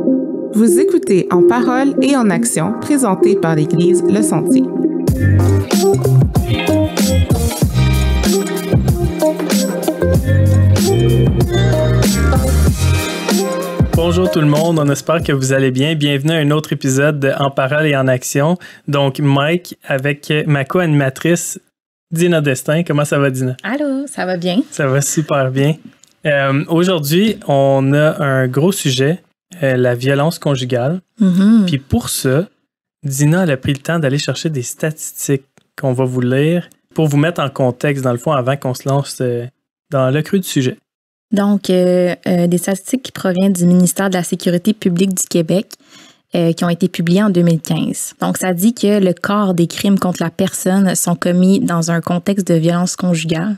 Vous écoutez En parole et en action, présenté par l'Église Le Sentier. Bonjour tout le monde, on espère que vous allez bien. Bienvenue à un autre épisode de En parole et en action. Donc Mike avec ma co-animatrice Dina Destin. Comment ça va, Dina? Allô, ça va bien? Ça va super bien. Aujourd'hui, on a un gros sujet, la violence conjugale. Puis pour ça, Dina elle a pris le temps d'aller chercher des statistiques qu'on va vous lire pour vous mettre en contexte, dans le fond, avant qu'on se lance dans le creux du sujet. Donc, des statistiques qui proviennent du ministère de la Sécurité publique du Québec qui ont été publiées en 2015. Donc, ça dit que le quart des crimes contre la personne sont commis dans un contexte de violence conjugale.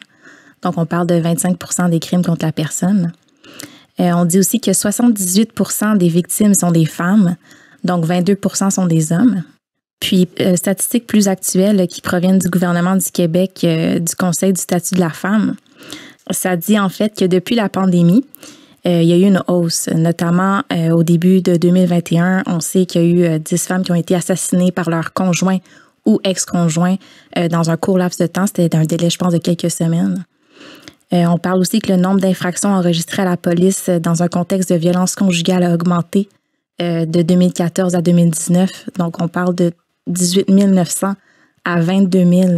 Donc, on parle de 25% des crimes contre la personne. On dit aussi que 78% des victimes sont des femmes, donc 22% sont des hommes. Puis, statistiques plus actuelles qui proviennent du gouvernement du Québec, du Conseil du statut de la femme, ça dit en fait que depuis la pandémie, il y a eu une hausse, notamment au début de 2021. On sait qu'il y a eu 10 femmes qui ont été assassinées par leur conjoint ou ex-conjoint dans un court laps de temps. C'était d'un délai, je pense, de quelques semaines. On parle aussi que le nombre d'infractions enregistrées à la police dans un contexte de violence conjugale a augmenté de 2014 à 2019. Donc, on parle de 18 900 à 22 000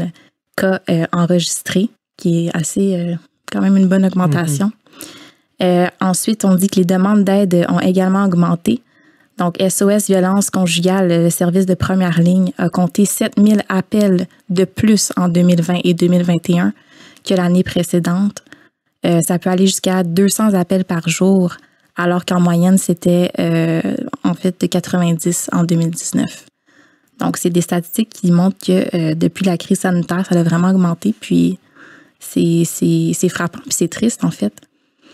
cas enregistrés, qui est assez, quand même une bonne augmentation. Ensuite, on dit que les demandes d'aide ont également augmenté. Donc, SOS Violence Conjugale, le service de première ligne, a compté 7 000 appels de plus en 2020 et 2021 que l'année précédente. Ça peut aller jusqu'à 200 appels par jour, alors qu'en moyenne, c'était en fait de 90 en 2019. Donc, c'est des statistiques qui montrent que depuis la crise sanitaire, ça a vraiment augmenté, puis c'est frappant, puis c'est triste, en fait.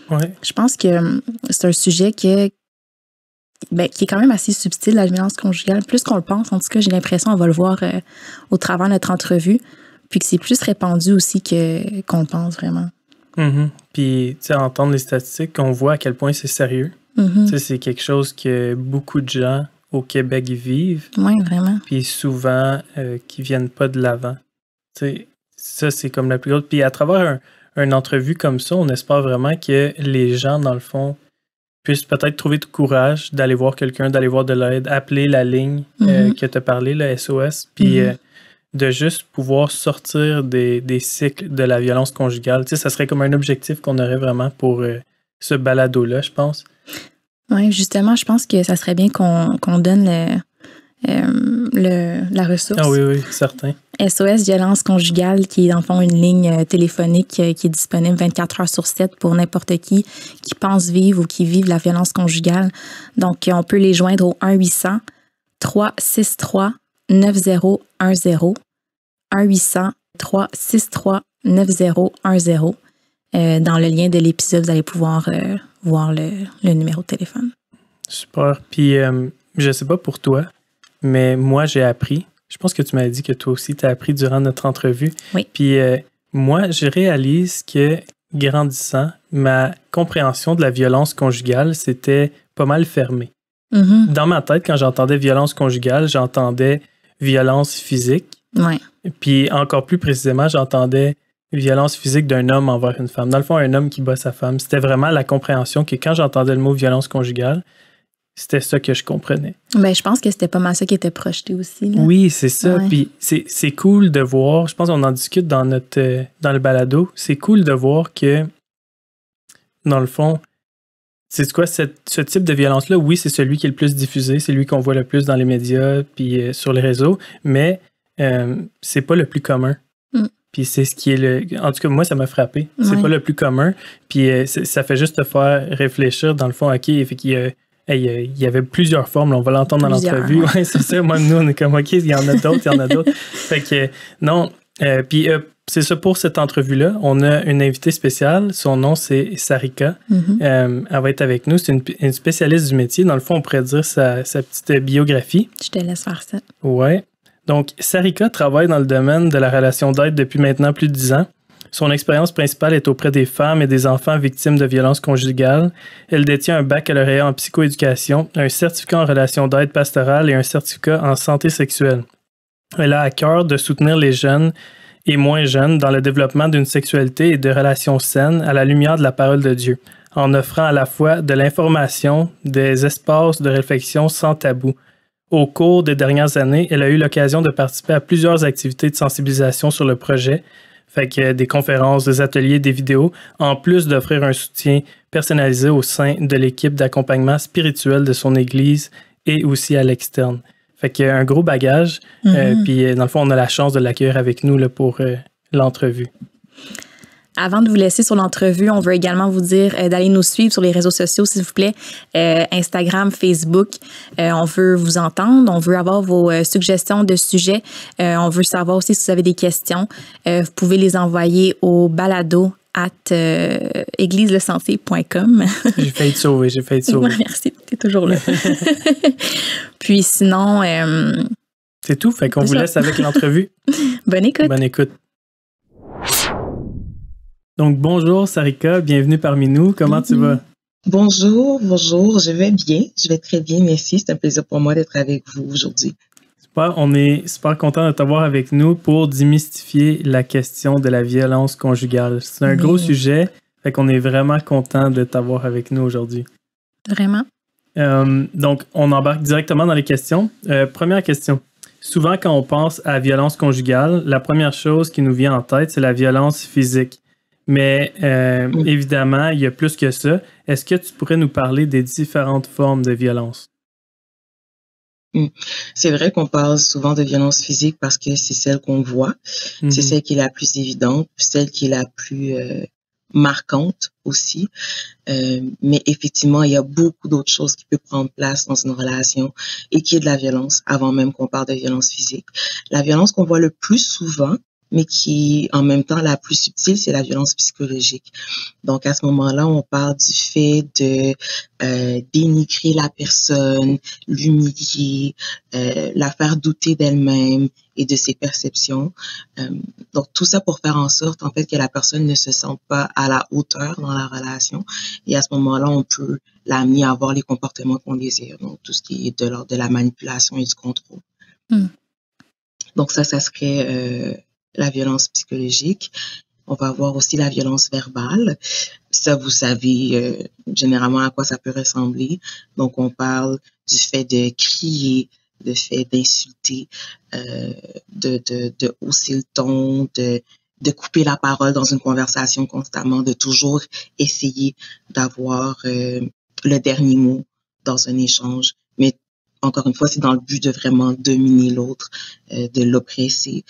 Ouais. Je pense que c'est un sujet qui est quand même assez subtil, la violence conjugale. Plus qu'on le pense, en tout cas, j'ai l'impression, on va le voir au travers de notre entrevue, puis que c'est plus répandu aussi qu'on le pense vraiment. Puis, tu sais, entendre les statistiques, on voit à quel point c'est sérieux. Tu sais, c'est quelque chose que beaucoup de gens au Québec vivent. Oui, vraiment. Puis souvent, qui viennent pas de l'avant. Tu sais, ça, c'est comme la plus grosse. Puis à travers une entrevue comme ça, on espère vraiment que les gens, dans le fond, puissent peut-être trouver du courage d'aller voir quelqu'un, d'aller voir de l'aide, appeler la ligne que tu as parlé, le SOS, puis de juste pouvoir sortir des cycles de la violence conjugale. Tu sais, ça serait comme un objectif qu'on aurait vraiment pour ce balado-là, je pense. Oui, justement, je pense que ça serait bien qu'on donne la ressource. Ah oui, certain. SOS Violence Conjugale, qui est dans le fond une ligne téléphonique qui est disponible 24 heures sur 7 pour n'importe qui pense vivre ou qui vive la violence conjugale. Donc, on peut les joindre au 1-800-363-9010. 1-800-363-9010. Dans le lien de l'épisode, vous allez pouvoir voir le numéro de téléphone. Super. Puis, je sais pas pour toi, mais moi, j'ai appris. Je pense que tu m'as dit que toi aussi, tu as appris durant notre entrevue. Oui. Puis, moi, je réalise que, grandissant, ma compréhension de la violence conjugale, c'était pas mal fermé. Dans ma tête, quand j'entendais violence conjugale, j'entendais violence physique. Ouais. Puis, encore plus précisément, j'entendais violence physique d'un homme envers une femme. Dans le fond, un homme qui bat sa femme. C'était vraiment la compréhension que quand j'entendais le mot violence conjugale, c'était ça que je comprenais. Ben, je pense que c'était pas mal ça qui était projeté aussi. Là. Oui, c'est ça. Ouais. Puis c'est cool de voir, je pense qu'on en discute dans le balado, c'est cool de voir que, dans le fond, c'est quoi, ce type de violence-là, oui, c'est celui qui est le plus diffusé, c'est lui qu'on voit le plus dans les médias puis sur les réseaux, mais c'est pas le plus commun. Puis c'est ce qui est en tout cas, moi, ça m'a frappé. C'est pas le plus commun. Puis ça fait juste te faire réfléchir, dans le fond, OK, fait qu'il y avait plusieurs formes, là, on va l'entendre dans l'entrevue. Ouais, c'est ça. Moi, nous, on est comme, OK, il y en a d'autres. Fait que, non. Puis c'est ça pour cette entrevue-là. On a une invitée spéciale. Son nom, c'est Sarika. Elle va être avec nous. C'est une spécialiste du métier. Dans le fond, on pourrait dire sa petite biographie. Je te laisse faire ça. Ouais. Donc, Sarika travaille dans le domaine de la relation d'aide depuis maintenant plus de 10 ans. Son expérience principale est auprès des femmes et des enfants victimes de violences conjugales. Elle détient un baccalauréat en psychoéducation, un certificat en relations d'aide pastorale et un certificat en santé sexuelle. Elle a à cœur de soutenir les jeunes et moins jeunes dans le développement d'une sexualité et de relations saines à la lumière de la parole de Dieu, en offrant à la fois de l'information, des espaces de réflexion sans tabou. Au cours des dernières années, elle a eu l'occasion de participer à plusieurs activités de sensibilisation sur le projet, fait que des conférences, des ateliers, des vidéos, en plus d'offrir un soutien personnalisé au sein de l'équipe d'accompagnement spirituel de son Église et aussi à l'externe. Fait qu'il y a un gros bagage, puis dans le fond, on a la chance de l'accueillir avec nous là, pour l'entrevue. Avant de vous laisser sur l'entrevue, on veut également vous dire d'aller nous suivre sur les réseaux sociaux, s'il vous plaît, Instagram, Facebook. On veut vous entendre, on veut avoir vos suggestions de sujets. On veut savoir aussi si vous avez des questions. Vous pouvez les envoyer au balado@égliselesentier.com. J'ai failli te sauver. Ouais, merci, t'es toujours là. Puis sinon... c'est tout, fait qu'on vous laisse avec l'entrevue. Bonne écoute. Bonne écoute. Donc, bonjour Sarika, bienvenue parmi nous. Comment tu vas? Bonjour, je vais bien. Je vais très bien, merci. C'est un plaisir pour moi d'être avec vous aujourd'hui. Super, on est super content de t'avoir avec nous pour démystifier la question de la violence conjugale. C'est un gros sujet, fait qu'on est vraiment content de t'avoir avec nous aujourd'hui. Vraiment? Donc, on embarque directement dans les questions. Première question. Souvent, quand on pense à violence conjugale, la première chose qui nous vient en tête, c'est la violence physique. Mais évidemment, il y a plus que ça. Est-ce que tu pourrais nous parler des différentes formes de violence? C'est vrai qu'on parle souvent de violence physique parce que c'est celle qu'on voit. C'est celle qui est la plus évidente, celle qui est la plus marquante aussi. Mais effectivement, il y a beaucoup d'autres choses qui peuvent prendre place dans une relation et qui est de la violence avant même qu'on parle de violence physique. La violence qu'on voit le plus souvent, mais qui, en même temps, la plus subtile, c'est la violence psychologique. Donc, à ce moment-là, on parle du fait de dénigrer la personne, l'humilier, la faire douter d'elle-même et de ses perceptions. Donc, tout ça pour faire en sorte, en fait, que la personne ne se sente pas à la hauteur dans la relation. Et à ce moment-là, on peut l'amener à avoir les comportements qu'on désire. Donc, tout ce qui est de l'ordre de la manipulation et du contrôle. Donc, ça serait... la violence psychologique. On va avoir aussi la violence verbale. Ça, vous savez généralement à quoi ça peut ressembler. Donc, on parle du fait de crier, le fait d'insulter, de hausser le ton, de couper la parole dans une conversation constamment, de toujours essayer d'avoir le dernier mot dans un échange. Mais encore une fois, c'est dans le but de vraiment dominer l'autre, de l'oppresser.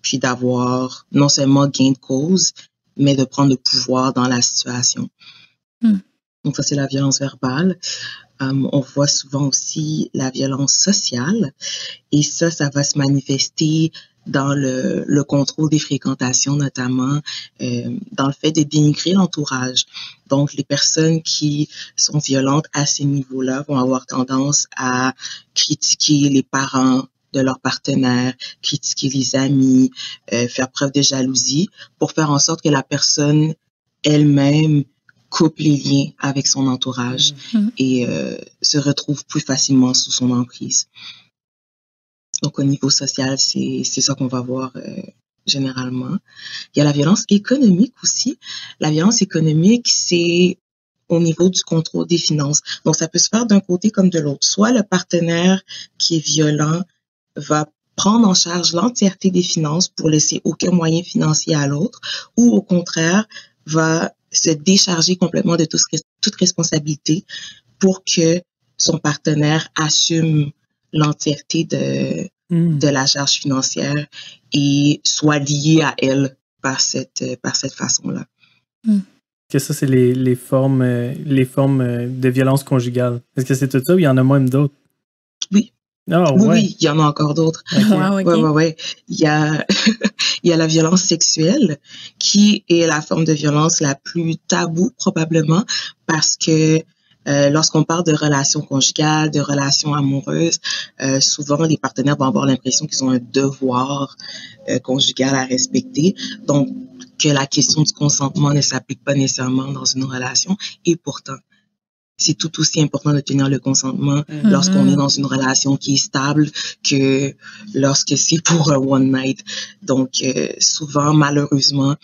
Puis d'avoir non seulement gain de cause, mais de prendre le pouvoir dans la situation. Donc ça, c'est la violence verbale. On voit souvent aussi la violence sociale. Et ça va se manifester dans le contrôle des fréquentations, notamment dans le fait de dénigrer l'entourage. Donc, les personnes qui sont violentes à ces niveaux-là vont avoir tendance à critiquer les parents de leur partenaire, critiquer les amis, faire preuve de jalousie pour faire en sorte que la personne elle-même coupe les liens avec son entourage et se retrouve plus facilement sous son emprise. Donc, au niveau social, c'est ça qu'on va voir généralement. Il y a la violence économique aussi. La violence économique, c'est au niveau du contrôle des finances. Donc, ça peut se faire d'un côté comme de l'autre. Soit le partenaire qui est violent va prendre en charge l'entièreté des finances pour laisser aucun moyen financier à l'autre, ou au contraire, va se décharger complètement de toute responsabilité pour que son partenaire assume l'entièreté de la charge financière et soit lié à elle par cette façon-là. Que ça, c'est les formes de violence conjugale. Est-ce que c'est tout ça ou il y en a même d'autres? Oui. Oh, ouais. Oui, il y en a encore d'autres. Okay. Ouais. Il y a la violence sexuelle qui est la forme de violence la plus taboue probablement parce que lorsqu'on parle de relations conjugales, de relations amoureuses, souvent les partenaires vont avoir l'impression qu'ils ont un devoir conjugal à respecter. Donc, que la question du consentement ne s'applique pas nécessairement dans une relation. Et pourtant, c'est tout aussi important d'obtenir le consentement lorsqu'on est dans une relation qui est stable que lorsque c'est pour un one night. Donc, souvent, malheureusement,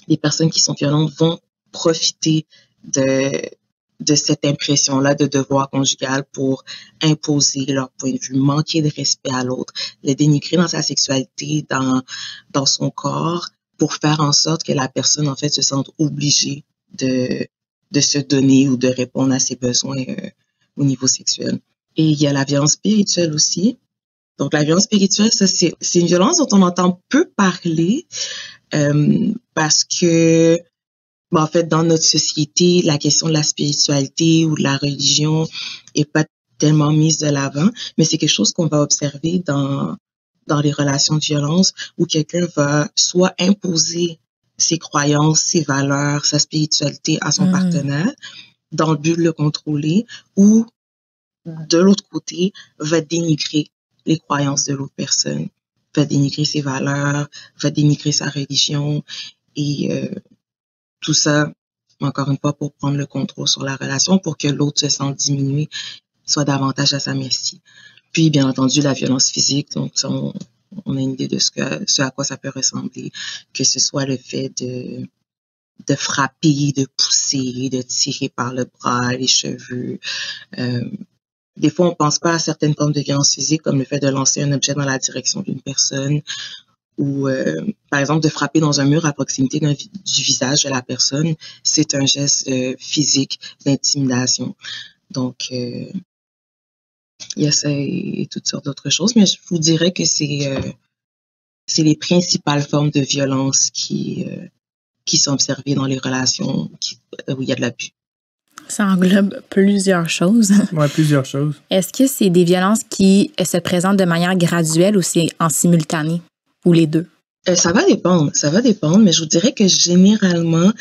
les personnes qui sont violentes vont profiter de cette impression-là de devoir conjugal pour imposer leur point de vue, manquer de respect à l'autre, le dénigrer dans sa sexualité, dans son corps, pour faire en sorte que la personne, en fait, se sente obligée de se donner ou de répondre à ses besoins au niveau sexuel. Et il y a la violence spirituelle aussi. Donc, la violence spirituelle, ça, c'est une violence dont on entend peu parler parce que, en fait, dans notre société, la question de la spiritualité ou de la religion est pas tellement mise de l'avant, mais c'est quelque chose qu'on va observer dans les relations de violence où quelqu'un va soit imposer ses croyances, ses valeurs, sa spiritualité à son partenaire dans le but de le contrôler ou, de l'autre côté, va dénigrer les croyances de l'autre personne, va dénigrer ses valeurs, va dénigrer sa religion et tout ça, encore une fois, pour prendre le contrôle sur la relation, pour que l'autre se sente diminué, soit davantage à sa merci. Puis, bien entendu, la violence physique, donc ça, on a une idée de ce à quoi ça peut ressembler, que ce soit le fait de frapper, de pousser, de tirer par le bras, les cheveux. Des fois, on pense pas à certaines formes de violence physique, comme le fait de lancer un objet dans la direction d'une personne ou, par exemple, de frapper dans un mur à proximité du visage de la personne. C'est un geste physique d'intimidation. Donc, il y a ça et toutes sortes d'autres choses, mais je vous dirais que c'est les principales formes de violence qui sont observées dans les relations où il y a de l'abus. Ça englobe plusieurs choses. Oui, plusieurs choses. Est-ce que c'est des violences qui se présentent de manière graduelle ou c'est en simultané, ou les deux? Ça va dépendre, mais je vous dirais que généralement,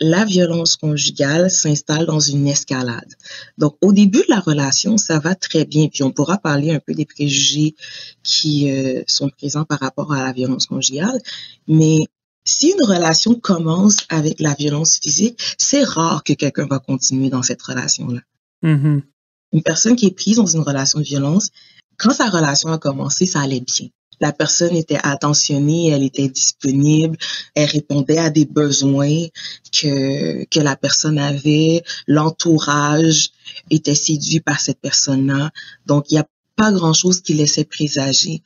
la violence conjugale s'installe dans une escalade. Donc, au début de la relation, ça va très bien. Puis, on pourra parler un peu des préjugés qui sont présents par rapport à la violence conjugale. Mais si une relation commence avec la violence physique, c'est rare que quelqu'un va continuer dans cette relation-là. Mm-hmm. Une personne qui est prise dans une relation de violence, quand sa relation a commencé, ça allait bien. La personne était attentionnée, elle était disponible, elle répondait à des besoins que la personne avait, l'entourage était séduit par cette personne-là. Donc, il n'y a pas grand-chose qui laissait présager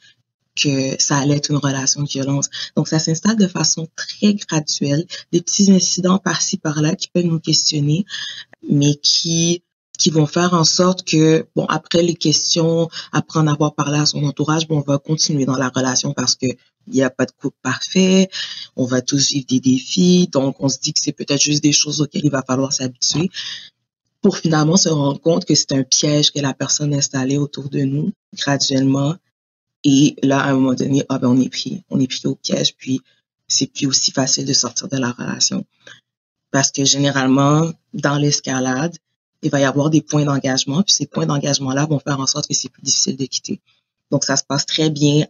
que ça allait être une relation de violence. Donc, ça s'installe de façon très graduelle, des petits incidents par-ci, par-là qui peuvent nous questionner, mais qui vont faire en sorte que, bon, après les questions, après en avoir parlé à son entourage, bon, on va continuer dans la relation parce que il n'y a pas de couple parfait, on va tous vivre des défis, donc on se dit que c'est peut-être juste des choses auxquelles il va falloir s'habituer pour finalement se rendre compte que c'est un piège que la personne a installé autour de nous, graduellement, et là, à un moment donné, on est pris au piège, puis c'est plus aussi facile de sortir de la relation. Parce que généralement, dans l'escalade, il va y avoir des points d'engagement, puis ces points d'engagement-là vont faire en sorte que c'est plus difficile de quitter. Donc, ça se passe très bien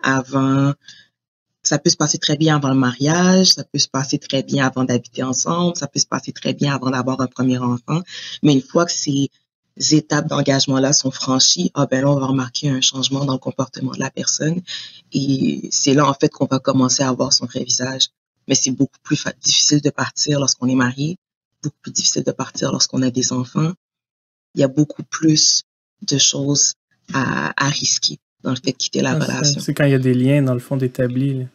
ça peut se passer très bien avant le mariage, ça peut se passer très bien avant d'habiter ensemble, ça peut se passer très bien avant d'avoir un premier enfant, mais une fois que ces étapes d'engagement-là sont franchies, là, on va remarquer un changement dans le comportement de la personne, et c'est là, en fait, qu'on va commencer à voir son vrai visage. Mais c'est beaucoup plus difficile de partir lorsqu'on est marié, beaucoup plus difficile de partir lorsqu'on a des enfants. Il y a beaucoup plus de choses à risquer dans le fait de quitter la relation. C'est quand il y a des liens, dans le fond, d'établis.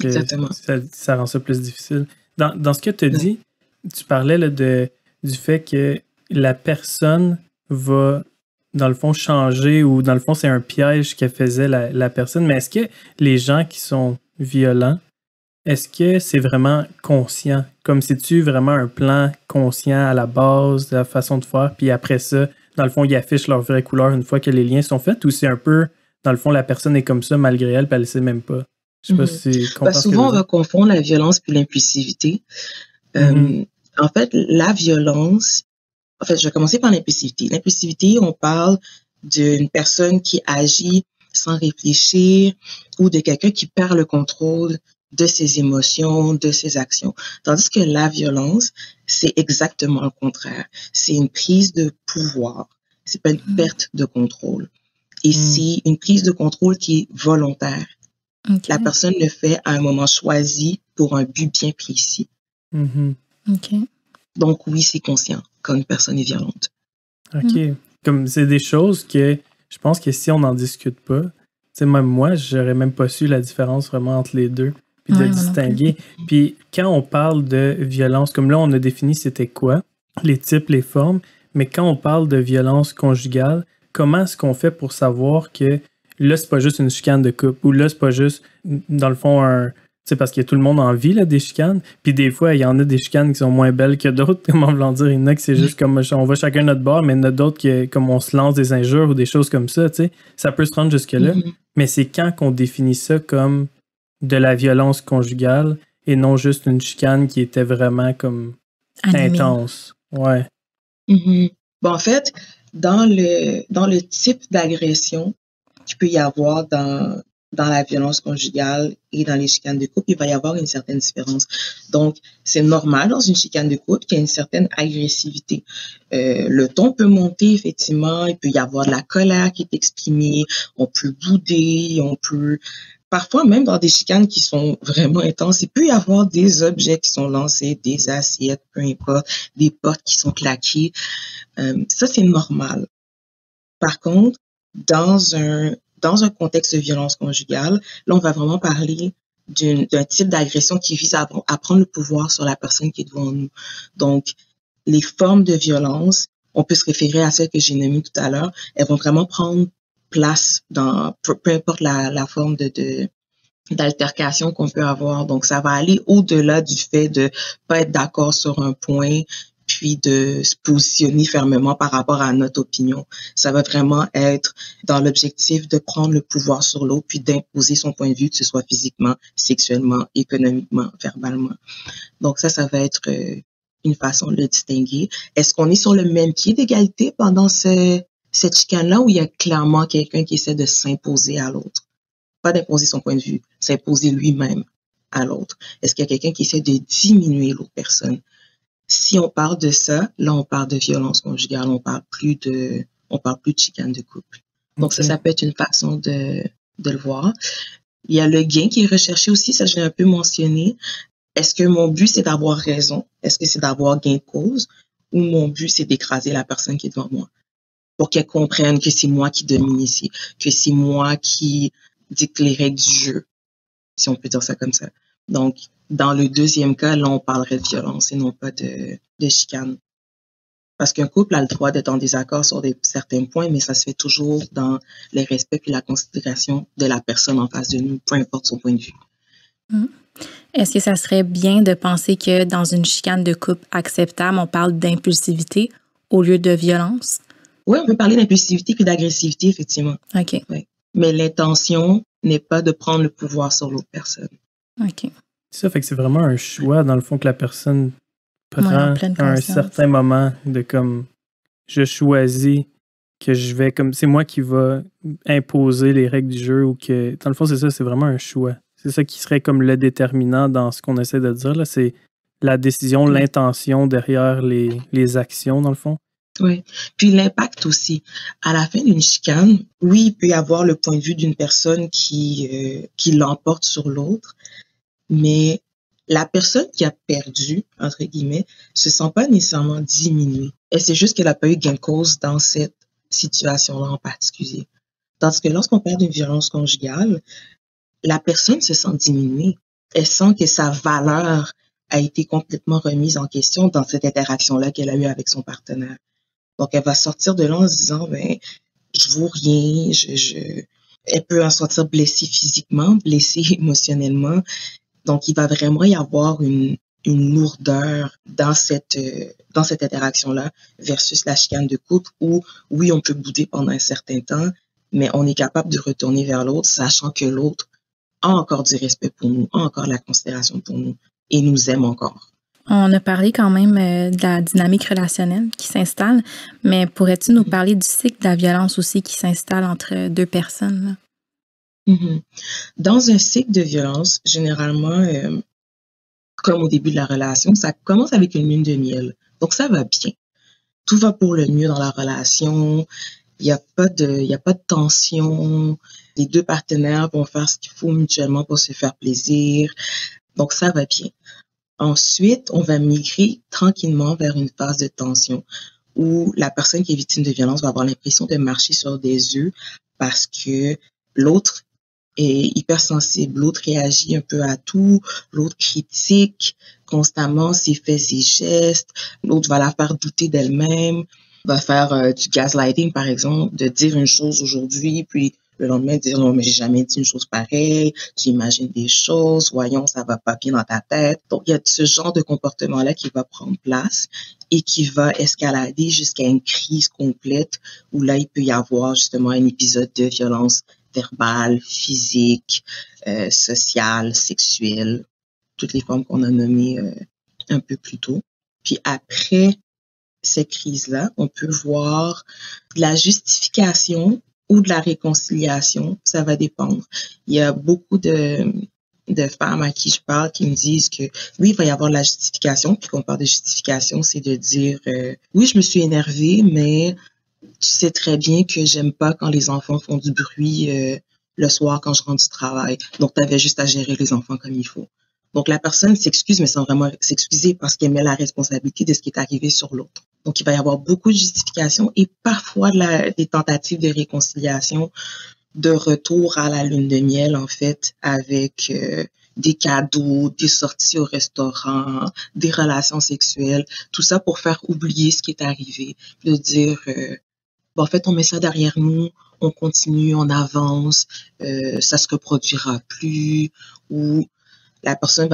Exactement. Ça rend ça plus difficile. Dans ce que tu as dit, tu parlais là, du fait que la personne va, dans le fond, changer ou, dans le fond, c'est un piège que faisait la personne. Mais est-ce que les gens qui sont violents, est-ce que c'est vraiment conscient? Comme c'est-tu vraiment un plan conscient à la base de la façon de faire, puis après ça, dans le fond, ils affichent leur vraie couleur une fois que les liens sont faits, ou c'est un peu, dans le fond, la personne est comme ça malgré elle, puis elle ne sait même pas? Je sais pas si souvent, on va confondre la violence puis l'impulsivité. En fait, la violence, je vais commencer par l'impulsivité. L'impulsivité, on parle d'une personne qui agit sans réfléchir ou de quelqu'un qui perd le contrôle de ses émotions, de ses actions. Tandis que la violence, c'est exactement le contraire. C'est une prise de pouvoir. C'est pas une perte de contrôle. Et c'est une prise de contrôle qui est volontaire. Okay. La personne le fait à un moment choisi pour un but bien précis. Okay. Donc oui, c'est conscient quand une personne est violente. OK. Comme c'est des choses que je pense que si on n'en discute pas, tu sais, même moi, j'aurais même pas su la différence vraiment entre les deux, puis de distinguer. Puis quand on parle de violence, comme là, on a défini c'était quoi, les types, les formes, mais quand on parle de violence conjugale, comment est-ce qu'on fait pour savoir que là, c'est pas juste une chicane de couple, ou là, c'est pas juste, dans le fond, un... Tu sais, parce que tout le monde en vit, là, des chicanes. Puis des fois, il y en a des chicanes qui sont moins belles que d'autres. Comment vouloir dire? Il y en a que c'est juste comme on va chacun notre bord, mais il y en a d'autres qui, comme on se lance des injures ou des choses comme ça, tu sais. Ça peut se rendre jusque-là. Mais c'est quand qu'on définit ça comme de la violence conjugale et non juste une chicane qui était vraiment comme intense. Ouais. Bon, en fait, dans le type d'agression qu'il peut y avoir dans la violence conjugale et dans les chicanes de couple, il va y avoir une certaine différence. Donc, c'est normal dans une chicane de couple qu'il y ait une certaine agressivité. Le ton peut monter, effectivement. Il peut y avoir de la colère qui est exprimée. On peut bouder. On peut... Parfois, même dans des chicanes qui sont vraiment intenses, il peut y avoir des objets qui sont lancés, des assiettes, peu importe, des portes qui sont claquées. Ça, c'est normal. Par contre, dans un contexte de violence conjugale, là, on va vraiment parler d'un type d'agression qui vise à prendre le pouvoir sur la personne qui est devant nous. Donc, les formes de violence, on peut se référer à celles que j'ai nommées tout à l'heure, elles vont vraiment prendre place dans peu importe la forme d'altercation qu'on peut avoir. Donc, ça va aller au-delà du fait de pas être d'accord sur un point, puis de se positionner fermement par rapport à notre opinion. Ça va vraiment être dans l'objectif de prendre le pouvoir sur l'autre, puis d'imposer son point de vue, que ce soit physiquement, sexuellement, économiquement, verbalement. Donc ça va être une façon de le distinguer. Est-ce qu'on est sur le même pied d'égalité pendant cette chicane-là, où il y a clairement quelqu'un qui essaie de s'imposer à l'autre? Pas d'imposer son point de vue, s'imposer lui-même à l'autre. Est-ce qu'il y a quelqu'un qui essaie de diminuer l'autre personne? Si on parle de ça, là, on parle de violence conjugale, on parle plus de chicane de couple. Donc, ça peut être une façon de le voir. Il y a le gain qui est recherché aussi, ça, je l'ai un peu mentionné. Est-ce que mon but, c'est d'avoir raison? Est-ce que c'est d'avoir gain de cause? Ou mon but, c'est d'écraser la personne qui est devant moi? Pour qu'elle comprenne que c'est moi qui domine ici, que c'est moi qui dicte les règles du jeu, si on peut dire ça comme ça. Donc, dans le deuxième cas, là, on parlerait de violence et non pas de chicane. Parce qu'un couple a le droit d'être en désaccord sur certains points, mais ça se fait toujours dans le respect et la considération de la personne en face de nous, peu importe son point de vue. Est-ce que ça serait bien de penser que dans une chicane de couple acceptable, on parle d'impulsivité au lieu de violence? Oui, on peut parler d'impulsivité puis d'agressivité, effectivement. OK. Oui. Mais l'intention n'est pas de prendre le pouvoir sur l'autre personne. OK. Ça fait que c'est vraiment un choix, dans le fond, que la personne prend à un certain moment de comme, je choisis que je vais, comme, c'est moi qui va imposer les règles du jeu, ou que, dans le fond, c'est ça, c'est vraiment un choix. C'est ça qui serait comme le déterminant dans ce qu'on essaie de dire, là, c'est la décision, l'intention derrière les actions, dans le fond. Oui. Puis l'impact aussi. À la fin d'une chicane, oui, il peut y avoir le point de vue d'une personne qui l'emporte sur l'autre, mais la personne qui a perdu, entre guillemets, se sent pas nécessairement diminuée. Et c'est juste qu'elle n'a pas eu gain de cause dans cette situation-là en particulier. Tandis que lorsqu'on parle d'une violence conjugale, la personne se sent diminuée. Elle sent que sa valeur a été complètement remise en question dans cette interaction-là qu'elle a eue avec son partenaire. Donc, elle va sortir de là en se disant, ben, je vaux rien, elle peut en sortir blessée physiquement, blessée émotionnellement. Donc, il va vraiment y avoir une lourdeur dans cette interaction-là versus la chicane de couple où, oui, on peut bouder pendant un certain temps, mais on est capable de retourner vers l'autre, sachant que l'autre a encore du respect pour nous, a encore de la considération pour nous et nous aime encore. On a parlé quand même de la dynamique relationnelle qui s'installe, mais pourrais-tu nous parler du cycle de la violence aussi qui s'installe entre deux personnes, là? Mhm. Dans un cycle de violence, généralement, comme au début de la relation, ça commence avec une lune de miel. Donc, ça va bien. Tout va pour le mieux dans la relation. Il n'y a pas de tension. Les deux partenaires vont faire ce qu'il faut mutuellement pour se faire plaisir. Donc, ça va bien. Ensuite, on va migrer tranquillement vers une phase de tension où la personne qui est victime de violence va avoir l'impression de marcher sur des œufs parce que l'autre est hypersensible, l'autre réagit un peu à tout, l'autre critique constamment ses faits, ses gestes, l'autre va la faire douter d'elle-même, va faire du gaslighting par exemple, de dire une chose aujourd'hui, puis le lendemain dire non mais j'ai jamais dit une chose pareille, tu imagines des choses, voyons ça va pas bien dans ta tête. Donc il y a ce genre de comportement-là qui va prendre place et qui va escalader jusqu'à une crise complète où là il peut y avoir justement un épisode de violence verbale, physique, sociale, sexuelle, toutes les formes qu'on a nommées un peu plus tôt. Puis après cette crise-là, on peut voir de la justification ou de la réconciliation, ça va dépendre. Il y a beaucoup de femmes à qui je parle qui me disent que oui, il va y avoir de la justification. Puis quand on parle de justification, c'est de dire oui, je me suis énervée, mais tu sais très bien que j'aime pas quand les enfants font du bruit le soir quand je rentre du travail. Donc, tu avais juste à gérer les enfants comme il faut. Donc, la personne s'excuse, mais sans vraiment s'excuser parce qu'elle met la responsabilité de ce qui est arrivé sur l'autre. Donc, il va y avoir beaucoup de justifications et parfois des tentatives de réconciliation, de retour à la lune de miel, en fait, avec des cadeaux, des sorties au restaurant, des relations sexuelles, tout ça pour faire oublier ce qui est arrivé, de dire bon, en fait, on met ça derrière nous, on continue, on avance, ça se reproduira plus, ou la personne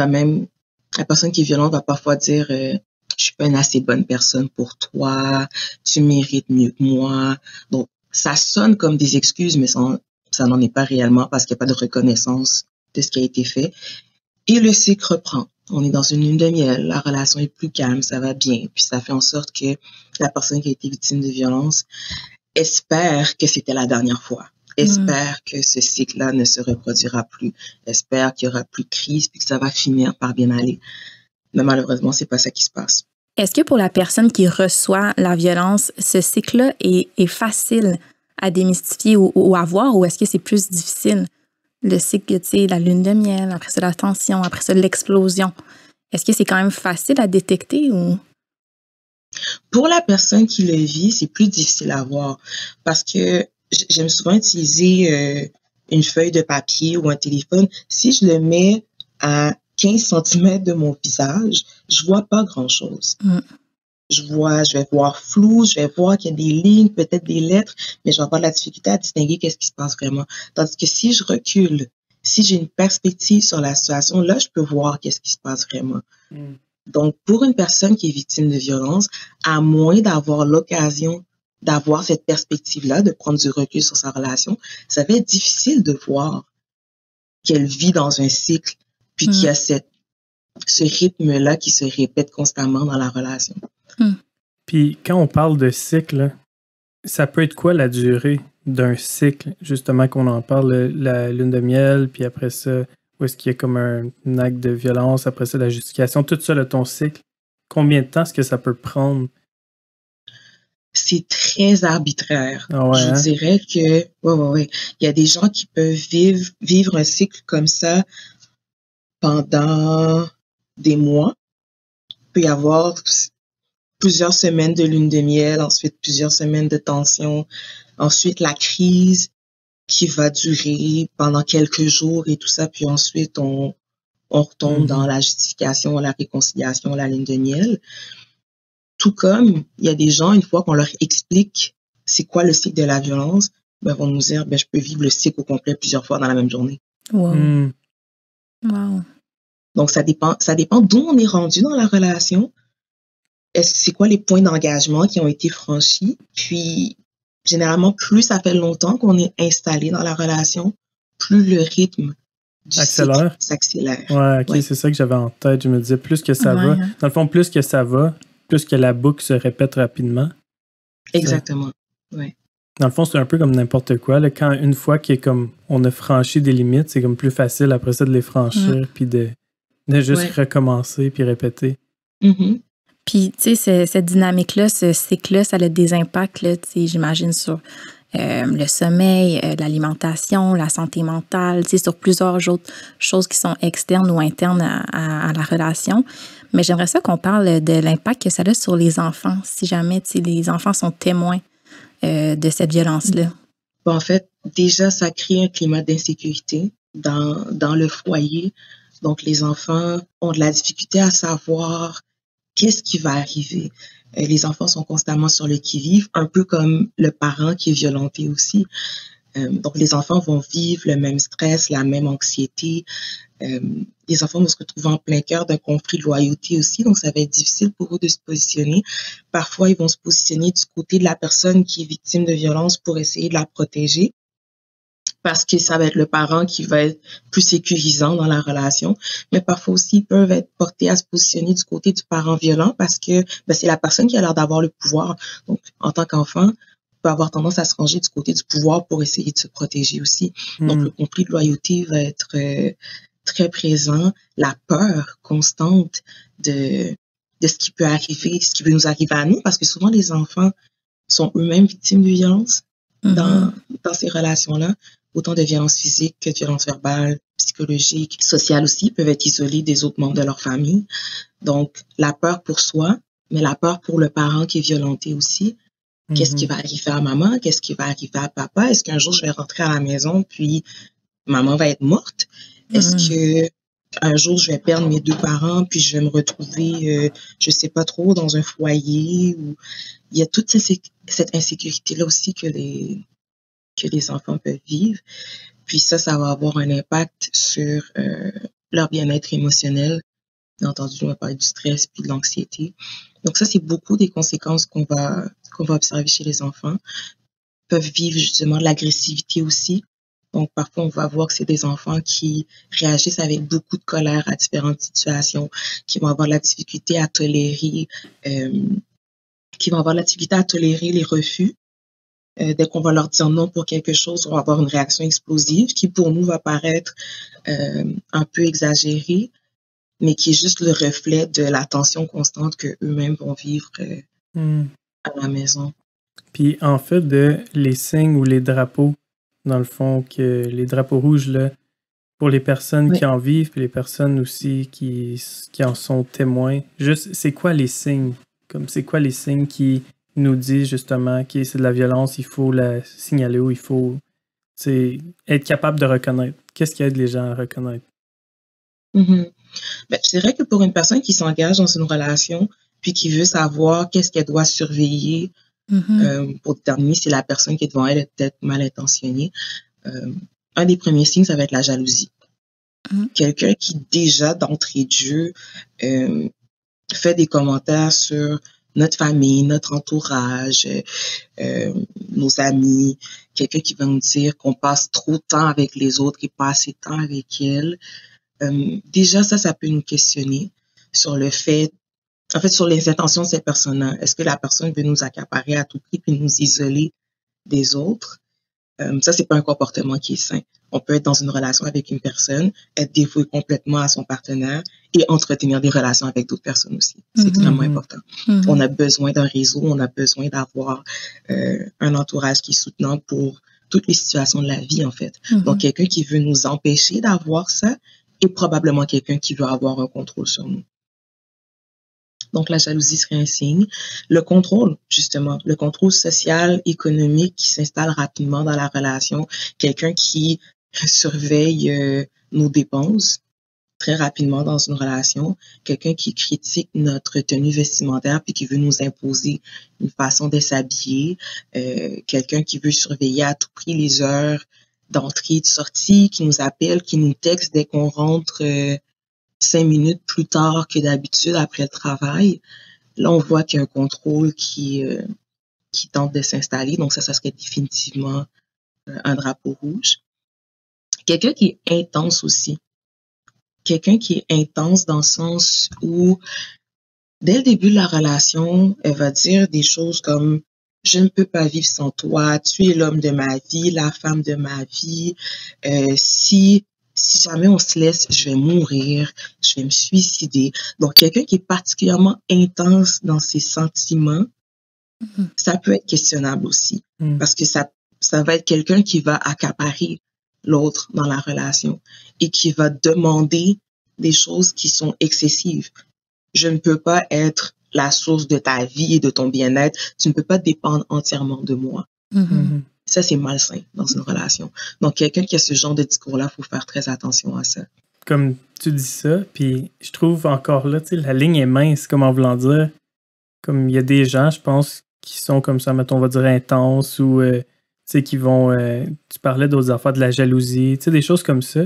qui est violente va parfois dire je suis pas une assez bonne personne pour toi, tu mérites mieux que moi. Donc, ça sonne comme des excuses, mais ça n'en est pas réellement parce qu'il n'y a pas de reconnaissance de ce qui a été fait. Et le cycle reprend. On est dans une lune de miel, la relation est plus calme, ça va bien. Puis ça fait en sorte que la personne qui a été victime de violence espère que c'était la dernière fois. Espère que ce cycle-là ne se reproduira plus. Espère qu'il y aura plus de crise puis que ça va finir par bien aller. Mais malheureusement, c'est pas ça qui se passe. Est-ce que pour la personne qui reçoit la violence, ce cycle-là est facile à démystifier ou à voir, ou est-ce que c'est plus difficile? Le cycle, tu sais, la lune de miel, après ça la tension, après ça l'explosion. Est-ce que c'est quand même facile à détecter ou? Pour la personne qui le vit, c'est plus difficile à voir parce que j'aime souvent utiliser une feuille de papier ou un téléphone. Si je le mets à 15 cm de mon visage, je vois pas grand-chose. Je vais voir flou, je vais voir qu'il y a des lignes, peut-être des lettres, mais je vais avoir de la difficulté à distinguer qu'est-ce qui se passe vraiment. Tandis que si je recule, si j'ai une perspective sur la situation, là, je peux voir qu'est-ce qui se passe vraiment. Donc, pour une personne qui est victime de violence, à moins d'avoir l'occasion d'avoir cette perspective-là, de prendre du recul sur sa relation, ça va être difficile de voir qu'elle vit dans un cycle, puis qu'il y a ce rythme-là qui se répète constamment dans la relation. Puis, quand on parle de cycle, ça peut être quoi la durée d'un cycle, justement, qu'on en parle, la lune de miel, puis après ça, où est-ce qu'il y a comme un acte de violence, après ça, la justification, tout ça, ton cycle, combien de temps est-ce que ça peut prendre? C'est très arbitraire. Ah ouais, je dirais que, ouais. Il y a des gens qui peuvent vivre un cycle comme ça pendant des mois. Il peut y avoir plusieurs semaines de lune de miel, ensuite plusieurs semaines de tension, ensuite la crise qui va durer pendant quelques jours et tout ça, puis ensuite on retombe dans la justification, la réconciliation, la lune de miel. Tout comme il y a des gens, une fois qu'on leur explique c'est quoi le cycle de la violence, ben, vont nous dire je peux vivre le cycle au complet plusieurs fois dans la même journée. Wow. Donc ça dépend d'où on est rendu dans la relation. C'est quoi les points d'engagement qui ont été franchis? Puis, généralement, plus ça fait longtemps qu'on est installé dans la relation, plus le rythme du cycle s'accélère. Ouais, ok, c'est ça que j'avais en tête. Je me disais, plus que ça va. Dans le fond, plus que ça va, plus que la boucle se répète rapidement. Exactement, ouais. Dans le fond, c'est un peu comme n'importe quoi. Là, quand une fois on a franchi des limites, c'est comme plus facile après ça de les franchir puis de juste recommencer puis répéter. Mm-hmm. Puis, tu sais, cette dynamique-là, ce cycle-là, ça a des impacts, là, tu sais, j'imagine, sur le sommeil, l'alimentation, la santé mentale, tu sais, sur plusieurs autres choses qui sont externes ou internes à la relation. Mais j'aimerais ça qu'on parle de l'impact que ça a sur les enfants, si jamais, tu sais, les enfants sont témoins de cette violence-là. Bon, en fait, déjà, ça crée un climat d'insécurité dans le foyer. Donc, les enfants ont de la difficulté à savoir qu'est-ce qui va arriver. Les enfants sont constamment sur le qui-vive, un peu comme le parent qui est violenté aussi. Donc, les enfants vont vivre le même stress, la même anxiété. Les enfants vont se retrouver en plein cœur d'un conflit de loyauté aussi, donc ça va être difficile pour eux de se positionner. Parfois, ils vont se positionner du côté de la personne qui est victime de violence pour essayer de la protéger, parce que ça va être le parent qui va être plus sécurisant dans la relation. Mais parfois aussi, ils peuvent être portés à se positionner du côté du parent violent parce que c'est la personne qui a l'air d'avoir le pouvoir. Donc, en tant qu'enfant, on peut avoir tendance à se ranger du côté du pouvoir pour essayer de se protéger aussi. Donc, le conflit de loyauté va être très présent. La peur constante de ce qui peut arriver, ce qui peut nous arriver à nous, parce que souvent, les enfants sont eux-mêmes victimes de violence dans ces relations-là. Autant de violences physiques que de violences verbales, psychologiques, sociales aussi, ils peuvent être isolés des autres membres de leur famille. Donc, la peur pour soi, mais la peur pour le parent qui est violenté aussi. Qu'est-ce qui va arriver à maman? Qu'est-ce qui va arriver à papa? Est-ce qu'un jour, je vais rentrer à la maison, puis maman va être morte? Est-ce que un jour, je vais perdre mes deux parents, puis je vais me retrouver, je sais pas trop, dans un foyer? Où il y a toute cette insécurité-là aussi que les enfants peuvent vivre. Puis ça va avoir un impact sur leur bien-être émotionnel. Bien entendu, on va parler du stress puis de l'anxiété. Donc ça, c'est beaucoup des conséquences qu'on va observer chez les enfants. Ils peuvent vivre justement de l'agressivité aussi. Donc parfois, on va voir que c'est des enfants qui réagissent avec beaucoup de colère à différentes situations, qui vont avoir la difficulté à tolérer, les refus. Dès qu'on va leur dire non pour quelque chose, on va avoir une réaction explosive qui, pour nous, va paraître un peu exagérée, mais qui est juste le reflet de la tension constante qu'eux-mêmes vont vivre à la maison. Puis, en fait, les signes ou les drapeaux, dans le fond, que les drapeaux rouges, là, pour les personnes qui en vivent, puis les personnes aussi qui en sont témoins, juste, c'est quoi les signes? C'est quoi les signes qui nous disent justement que c'est de la violence, il faut la signaler ou il faut être capable de reconnaître? Qu'est-ce qui aide les gens à reconnaître? Je dirais que pour une personne qui s'engage dans une relation puis qui veut savoir qu'est-ce qu'elle doit surveiller pour déterminer si la personne qui est devant elle est peut-être mal intentionnée, un des premiers signes, ça va être la jalousie. Quelqu'un qui déjà d'entrée de jeu fait des commentaires sur notre famille, notre entourage, nos amis, quelqu'un qui va nous dire qu'on passe trop de temps avec les autres et pas assez de temps avec elles. Déjà, ça peut nous questionner sur sur les intentions de cette personne-là. Est-ce que la personne veut nous accaparer à tout prix puis nous isoler des autres? Ça, c'est pas un comportement qui est sain. On peut être dans une relation avec une personne, être dévoué complètement à son partenaire et entretenir des relations avec d'autres personnes aussi. C'est extrêmement important. On a besoin d'un réseau, on a besoin d'avoir un entourage qui est soutenant pour toutes les situations de la vie, en fait. Donc, quelqu'un qui veut nous empêcher d'avoir ça est probablement quelqu'un qui veut avoir un contrôle sur nous. Donc, la jalousie serait un signe. Le contrôle, justement, le contrôle social, économique qui s'installe rapidement dans la relation. Quelqu'un qui surveille nos dépenses très rapidement dans une relation. Quelqu'un qui critique notre tenue vestimentaire puis qui veut nous imposer une façon de s'habiller. Quelqu'un qui veut surveiller à tout prix les heures d'entrée et de sortie, qui nous appelle, qui nous texte dès qu'on rentre 5 minutes plus tard que d'habitude après le travail. Là, on voit qu'il y a un contrôle qui tente de s'installer. Donc ça serait définitivement un drapeau rouge. Quelqu'un qui est intense aussi. Quelqu'un qui est intense dans le sens où, dès le début de la relation, elle va dire des choses comme je ne peux pas vivre sans toi, tu es l'homme de ma vie, la femme de ma vie. Si jamais on se laisse, je vais mourir, je vais me suicider. Donc, quelqu'un qui est particulièrement intense dans ses sentiments, ça peut être questionnable aussi. Parce que ça va être quelqu'un qui va accaparer l'autre dans la relation et qui va demander des choses qui sont excessives. Je ne peux pas être la source de ta vie et de ton bien-être. Tu ne peux pas dépendre entièrement de moi. Ça, c'est malsain dans une relation. Donc, quelqu'un qui a ce genre de discours-là, il faut faire très attention à ça. Comme tu dis ça, puis je trouve encore là, tu sais, la ligne est mince, comme en voulant dire, comme il y a des gens, je pense, qui sont comme ça, mettons, on va dire intenses ou, tu sais, qui vont, tu parlais d'autres affaires, de la jalousie, tu sais, des choses comme ça.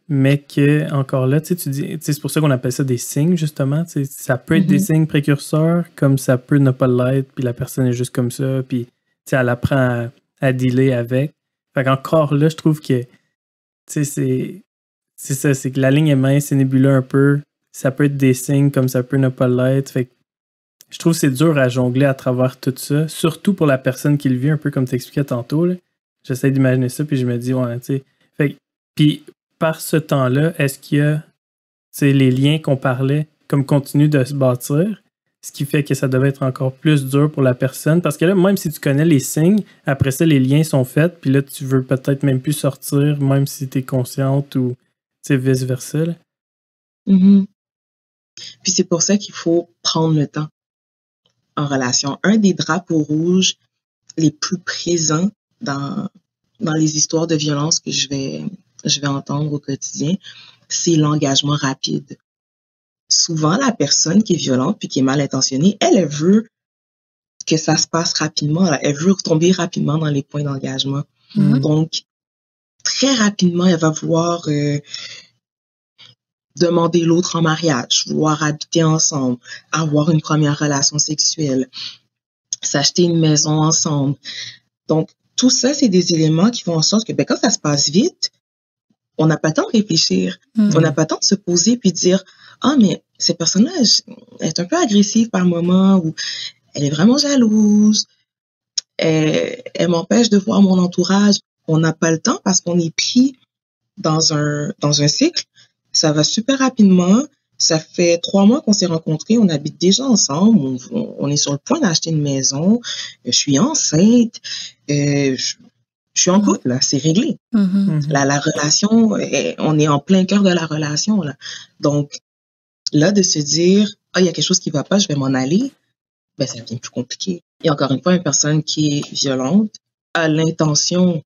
Mais que, encore là, tu dis, c'est pour ça qu'on appelle ça des signes, justement. Ça peut être des signes précurseurs, comme ça peut ne pas l'être, puis la personne est juste comme ça, puis elle apprend à dealer avec. Fait qu'encore là, je trouve que c'est ça, c'est que la ligne est mince, c'est nébuleux un peu. Ça peut être des signes, comme ça peut ne pas l'être. Fait que je trouve que c'est dur à jongler à travers tout ça, surtout pour la personne qui le vit, un peu comme tu expliquais tantôt. Là. J'essaie d'imaginer ça, puis je me dis, ouais, tu sais. Fait que, puis par ce temps-là, est-ce qu'il y a les liens qu'on parlait comme continuent de se bâtir, ce qui fait que ça devait être encore plus dur pour la personne? Parce que là, même si tu connais les signes, après ça, les liens sont faits, puis là, tu veux peut-être même plus sortir, même si tu es consciente ou vice-versa. Puis c'est pour ça qu'il faut prendre le temps en relation. Un des drapeaux rouges les plus présents dans les histoires de violence que je vais entendre au quotidien, c'est l'engagement rapide. Souvent, la personne qui est violente puis qui est mal intentionnée, elle veut que ça se passe rapidement. Elle veut retomber rapidement dans les points d'engagement. Donc, très rapidement, elle va vouloir demander l'autre en mariage, vouloir habiter ensemble, avoir une première relation sexuelle, s'acheter une maison ensemble. Donc, tout ça, c'est des éléments qui font en sorte que quand ça se passe vite, on n'a pas le temps de réfléchir. On n'a pas le temps de se poser puis de dire « Ah, mais cette personne-là, elle est un peu agressive par moment ou elle est vraiment jalouse, elle m'empêche de voir mon entourage. » On n'a pas le temps parce qu'on est pris dans un cycle. Ça va super rapidement. Ça fait 3 mois qu'on s'est rencontrés. On habite déjà ensemble. On est sur le point d'acheter une maison. Je suis enceinte. Je suis en couple, là. C'est réglé. La relation, on est en plein cœur de la relation, là. Donc, là, de se dire, il y a quelque chose qui va pas, je vais m'en aller, ça devient plus compliqué. Et encore une fois, une personne qui est violente a l'intention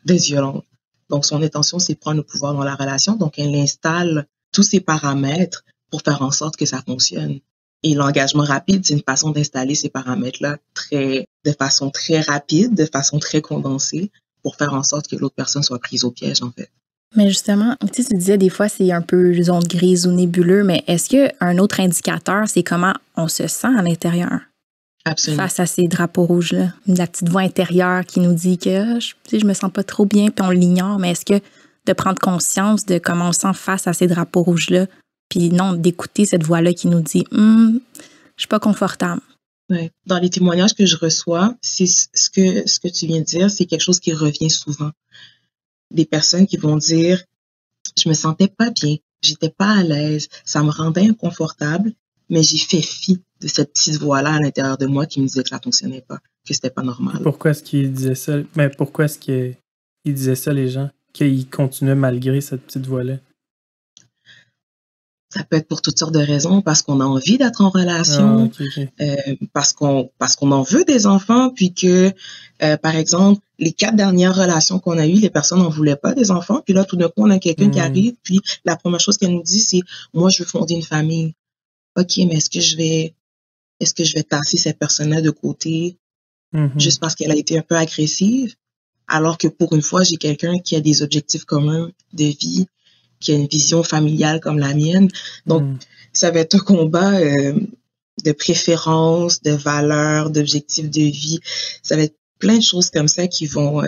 d'être violente. Donc, son intention, c'est de prendre le pouvoir dans la relation. Donc, elle installe tous ses paramètres pour faire en sorte que ça fonctionne. Et l'engagement rapide, c'est une façon d'installer ces paramètres-là de façon très rapide, de façon très condensée, pour faire en sorte que l'autre personne soit prise au piège, en fait. Mais justement, tu disais des fois, c'est un peu zone grise ou nébuleux, mais est-ce qu'un autre indicateur, c'est comment on se sent à l'intérieur? Absolument. Face à ces drapeaux rouges-là. La petite voix intérieure qui nous dit que je me sens pas trop bien, puis on l'ignore, mais est-ce que de prendre conscience de comment on se sent face à ces drapeaux rouges-là, puis non, d'écouter cette voix-là qui nous dit « je suis pas confortable ». Ouais. Dans les témoignages que je reçois, c'est ce que tu viens de dire, c'est quelque chose qui revient souvent. Des personnes qui vont dire « je me sentais pas bien, j'étais pas à l'aise, ça me rendait inconfortable, mais j'ai fait fi de cette petite voix-là à l'intérieur de moi qui me disait que ça fonctionnait pas, que c'était pas normal. » Pourquoi est-ce qu'ils disaient ça? Mais pourquoi est-ce qu'ils disaient ça, les gens? Qu'ils continuaient malgré cette petite voix-là? Ça peut être pour toutes sortes de raisons, parce qu'on a envie d'être en relation, parce qu'on en veut des enfants, puis que, par exemple, les 4 dernières relations qu'on a eues, les personnes n'en voulaient pas des enfants, puis là, tout d'un coup, on a quelqu'un qui arrive, puis la première chose qu'elle nous dit, c'est « moi, je veux fonder une famille ». OK, mais est-ce que je vais tasser cette personne-là de côté juste parce qu'elle a été un peu agressive, alors que pour une fois, j'ai quelqu'un qui a des objectifs communs de vie, qui a une vision familiale comme la mienne. Donc, ça va être un combat de préférences, de valeurs, d'objectifs de vie. Ça va être plein de choses comme ça qui vont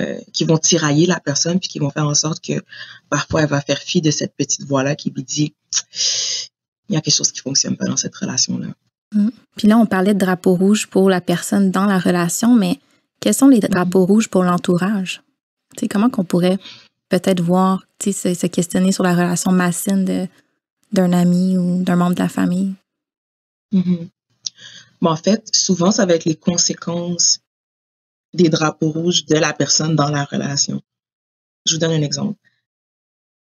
tirailler la personne puis qui vont faire en sorte que parfois elle va faire fi de cette petite voix-là qui lui dit il y a quelque chose qui fonctionne pas dans cette relation-là. Puis là, on parlait de drapeau rouge pour la personne dans la relation, mais Quels sont les drapeaux rouges pour l'entourage? Tu sais, comment qu'on pourrait peut-être voir, tu sais, se questionner sur la relation malsaine d'un ami ou d'un membre de la famille? Mm-hmm. Bon, en fait, souvent, ça va être les conséquences des drapeaux rouges de la personne dans la relation. Je vous donne un exemple.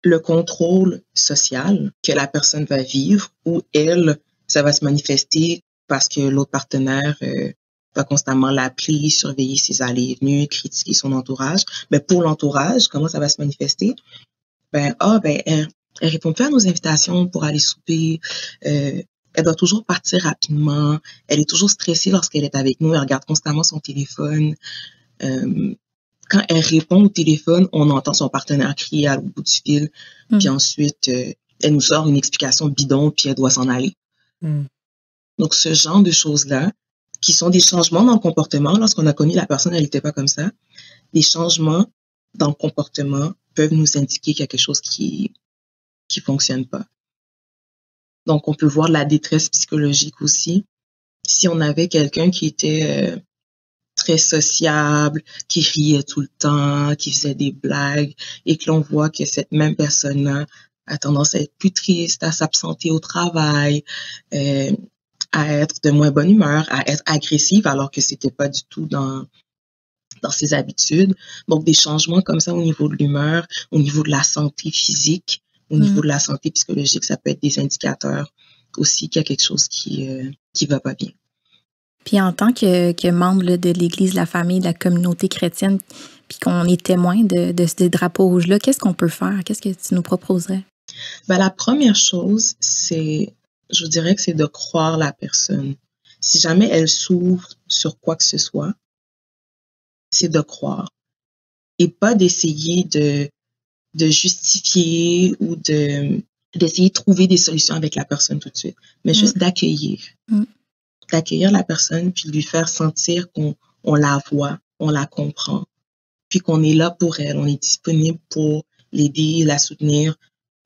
Le contrôle social que la personne va vivre, ou elle, ça va se manifester parce que l'autre partenaire va constamment l'appeler, surveiller ses allées et venues, critiquer son entourage. Mais pour l'entourage, comment ça va se manifester? Elle répond pas à nos invitations pour aller souper. Elle doit toujours partir rapidement. Elle est toujours stressée lorsqu'elle est avec nous. Elle regarde constamment son téléphone. Quand elle répond au téléphone, on entend son partenaire crier à l'autre bout du fil. Puis ensuite, elle nous sort une explication bidon, puis elle doit s'en aller. Donc, ce genre de choses-là, qui sont des changements dans le comportement, lorsqu'on a connu la personne, elle n'était pas comme ça. Des changements dans le comportement peuvent nous indiquer quelque chose qui fonctionne pas. Donc, on peut voir la détresse psychologique aussi. Si on avait quelqu'un qui était très sociable, qui riait tout le temps, qui faisait des blagues, et que l'on voit que cette même personne-là a tendance à être plus triste, à s'absenter au travail, à être de moins bonne humeur, à être agressive, alors que c'était pas du tout dans ses habitudes. Donc, des changements comme ça au niveau de l'humeur, au niveau de la santé physique, au niveau de la santé psychologique, ça peut être des indicateurs aussi qu'il y a quelque chose qui va pas bien. Puis en tant que membre de l'Église, de la famille, de la communauté chrétienne, puis qu'on est témoin de ces drapeaux rouges-là, qu'est-ce qu'on peut faire? Qu'est-ce que tu nous proposerais? La première chose, je dirais que c'est de croire la personne. Si jamais elle s'ouvre sur quoi que ce soit, c'est de croire. Et pas d'essayer de justifier ou d'essayer de trouver des solutions avec la personne tout de suite, mais juste d'accueillir. D'accueillir la personne, puis lui faire sentir qu'on la voit, on la comprend, puis qu'on est là pour elle, on est disponible pour l'aider, la soutenir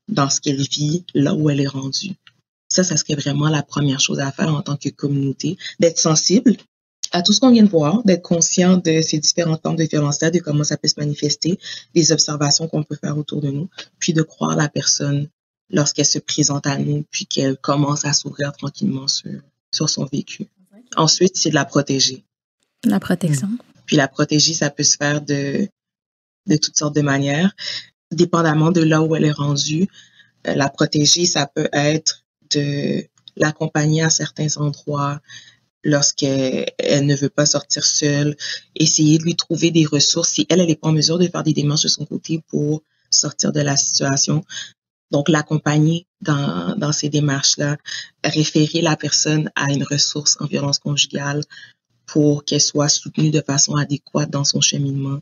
dans ce qu'elle vit, là où elle est rendue. Ça serait vraiment la première chose à faire en tant que communauté, d'être sensible à tout ce qu'on vient de voir, d'être conscient de ces différentes formes de violence-là, de comment ça peut se manifester, des observations qu'on peut faire autour de nous, puis de croire la personne lorsqu'elle se présente à nous, puis qu'elle commence à s'ouvrir tranquillement sur son vécu. Ensuite, c'est de la protéger. La protection. Puis la protéger, ça peut se faire de toutes sortes de manières, dépendamment de là où elle est rendue. La protéger, ça peut être de l'accompagner à certains endroits lorsqu'elle ne veut pas sortir seule, essayer de lui trouver des ressources si elle n'est pas en mesure de faire des démarches de son côté pour sortir de la situation. Donc, l'accompagner dans ces démarches-là, référer la personne à une ressource en violence conjugale pour qu'elle soit soutenue de façon adéquate dans son cheminement.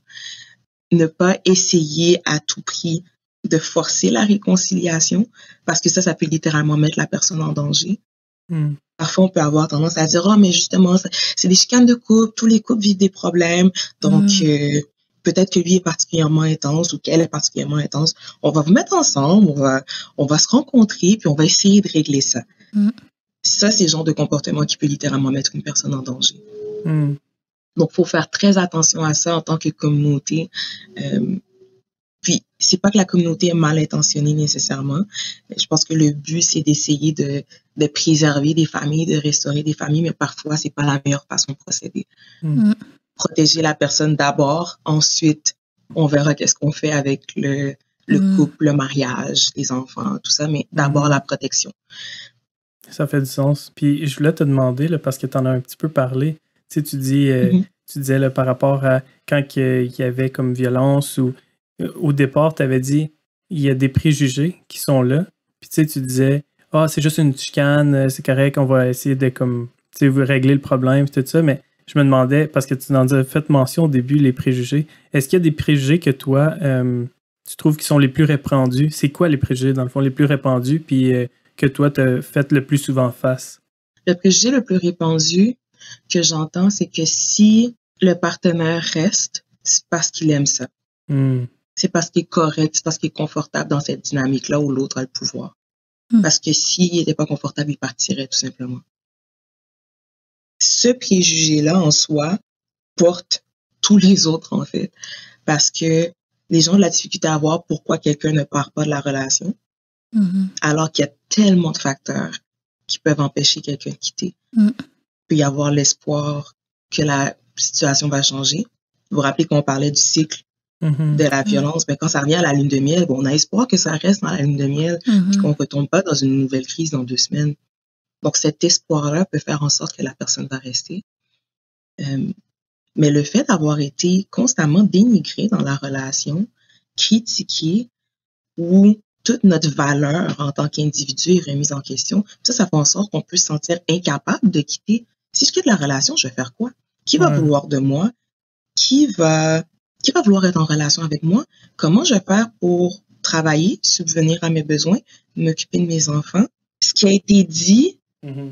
Ne pas essayer à tout prix de forcer la réconciliation, parce que ça peut littéralement mettre la personne en danger. Parfois, on peut avoir tendance à dire « Oh, mais justement, c'est des chicanes de couple, tous les couples vivent des problèmes, donc peut-être que lui est particulièrement intense ou qu'elle est particulièrement intense. On va vous mettre ensemble, on va se rencontrer, puis on va essayer de régler ça. » Ça, c'est le genre de comportement qui peut littéralement mettre une personne en danger. Donc, il faut faire très attention à ça en tant que communauté. Puis, c'est pas que la communauté est mal intentionnée nécessairement. Je pense que le but, c'est d'essayer de préserver des familles, de restaurer des familles, mais parfois, c'est pas la meilleure façon de procéder. Protéger la personne d'abord, ensuite, on verra qu'est-ce qu'on fait avec le couple, le mariage, les enfants, tout ça, mais d'abord la protection. Ça fait du sens. Puis, je voulais te demander, là, parce que tu en as un petit peu parlé, tu sais, tu disais là, par rapport à quand il y avait comme violence ou au départ, tu avais dit il y a des préjugés qui sont là. Puis tu sais, tu disais c'est juste une chicane, c'est correct, on va essayer de comme tu sais, régler le problème, tout ça. Mais je me demandais, parce que tu en as fait mention au début, les préjugés. Est-ce qu'il y a des préjugés que toi, tu trouves qui sont les plus répandus? C'est quoi les préjugés, dans le fond, les plus répandus, puis que toi, tu as fait le plus souvent face? Le préjugé le plus répandu que j'entends, c'est que si le partenaire reste, c'est parce qu'il aime ça. C'est parce qu'il est correct, c'est parce qu'il est confortable dans cette dynamique-là où l'autre a le pouvoir. Parce que s'il n'était pas confortable, il partirait tout simplement. Ce préjugé-là, en soi, porte tous les autres, en fait. Parce que les gens ont de la difficulté à voir pourquoi quelqu'un ne part pas de la relation, alors qu'il y a tellement de facteurs qui peuvent empêcher quelqu'un de quitter. Il peut y avoir l'espoir que la situation va changer. Vous vous rappelez qu'on parlait du cycle de la violence, mais quand ça revient à la lune de miel, on a espoir que ça reste dans la lune de miel, puis qu'on ne retombe pas dans une nouvelle crise dans 2 semaines. Donc, cet espoir-là peut faire en sorte que la personne va rester. Mais le fait d'avoir été constamment dénigré dans la relation, critiqué, où toute notre valeur en tant qu'individu est remise en question, ça fait en sorte qu'on peut se sentir incapable de quitter. Si je quitte la relation, je vais faire quoi? Qui va vouloir de moi? Qui va vouloir être en relation avec moi? Comment je vais faire pour travailler, subvenir à mes besoins, m'occuper de mes enfants? Ce qui a été dit,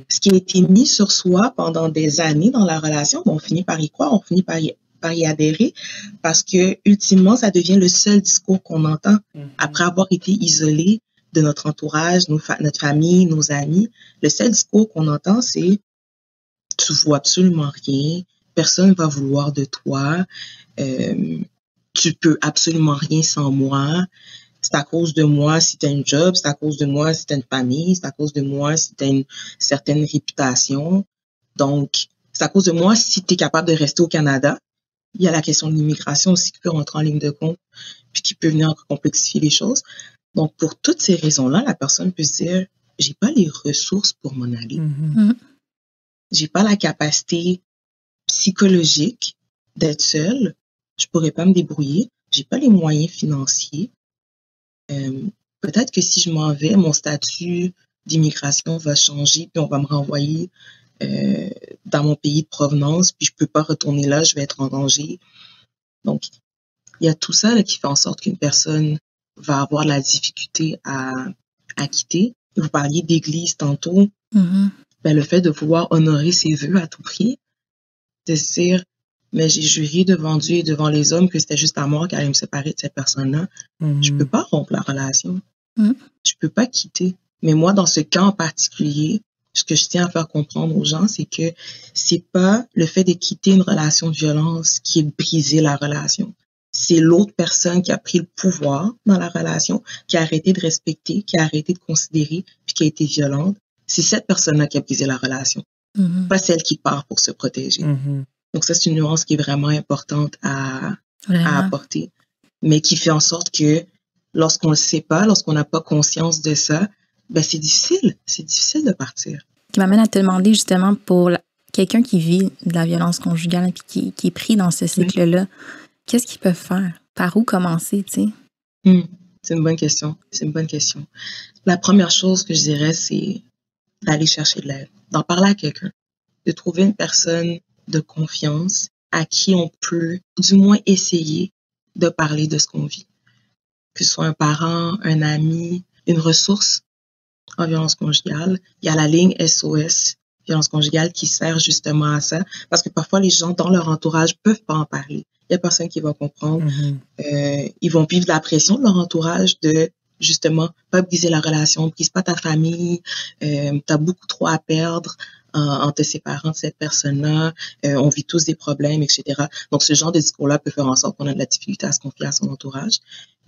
ce qui a été mis sur soi pendant des années dans la relation, on finit par y croire, on finit par y adhérer, parce que ultimement, ça devient le seul discours qu'on entend après avoir été isolé de notre entourage, notre famille, nos amis. Le seul discours qu'on entend, c'est « tu vois absolument rien, personne va vouloir de toi, tu peux absolument rien sans moi, c'est à cause de moi si tu as un job, c'est à cause de moi si tu as une famille, c'est à cause de moi si tu as une certaine réputation. Donc, c'est à cause de moi si tu es capable de rester au Canada. » Il y a la question de l'immigration aussi qui peut rentrer en ligne de compte, puis qui peut venir complexifier les choses. Donc, pour toutes ces raisons-là, la personne peut se dire « j'ai pas les ressources pour m'en aller. J'ai pas la capacité psychologique d'être seule. Je pourrais pas me débrouiller. J'ai pas les moyens financiers. Peut-être que si je m'en vais, mon statut d'immigration va changer, puis on va me renvoyer dans mon pays de provenance, puis je peux pas retourner là, je vais être en danger. » Donc, il y a tout ça là, qui fait en sorte qu'une personne va avoir de la difficulté à quitter. Vous parliez d'église tantôt. Ben, le fait de vouloir honorer ses vœux à tout prix, de se dire, mais j'ai juré devant Dieu et devant les hommes que c'était juste à moi qui allait me séparer de cette personne-là. Je peux pas rompre la relation. Je peux pas quitter. Mais moi, dans ce cas en particulier, ce que je tiens à faire comprendre aux gens, c'est que c'est pas le fait de quitter une relation de violence qui est briser la relation. C'est l'autre personne qui a pris le pouvoir dans la relation, qui a arrêté de respecter, qui a arrêté de considérer, puis qui a été violente. C'est cette personne-là qui a brisé la relation, pas celle qui part pour se protéger. Donc ça, c'est une nuance qui est vraiment importante à apporter, mais qui fait en sorte que lorsqu'on le sait pas, lorsqu'on n'a pas conscience de ça, ben c'est difficile de partir. Qui m'amène à te demander justement pour quelqu'un qui vit de la violence conjugale et qui est pris dans ce cycle-là, qu'est-ce qu'ils peuvent faire? Par où commencer, tu sais? C'est une bonne question. La première chose que je dirais, c'est d'aller chercher de l'aide, d'en parler à quelqu'un, de trouver une personne de confiance à qui on peut du moins essayer de parler de ce qu'on vit. Que ce soit un parent, un ami, une ressource en violence conjugale. Il y a la ligne SOS, violence conjugale, qui sert justement à ça, parce que parfois les gens dans leur entourage peuvent pas en parler. Il y a personne qui va comprendre. Ils vont vivre la pression de leur entourage de justement pas briser la relation, brise pas ta famille, t'as beaucoup trop à perdre en te séparant de cette personne-là, on vit tous des problèmes, etc. Donc ce genre de discours-là peut faire en sorte qu'on a de la difficulté à se confier à son entourage.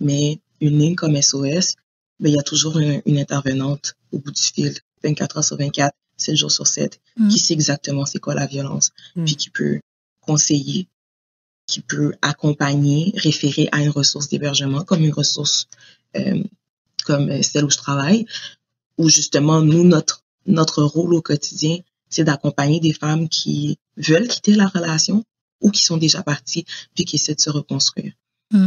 Mais une ligne comme SOS, ben, il y a toujours une intervenante au bout du fil, 24 heures sur 24, 7 jours sur 7, qui sait exactement c'est quoi la violence, puis qui peut conseiller, qui peut accompagner, référer à une ressource d'hébergement, comme une ressource comme celle où je travaille, où justement, nous, notre rôle au quotidien, c'est d'accompagner des femmes qui veulent quitter la relation ou qui sont déjà parties, puis qui essaient de se reconstruire. Ça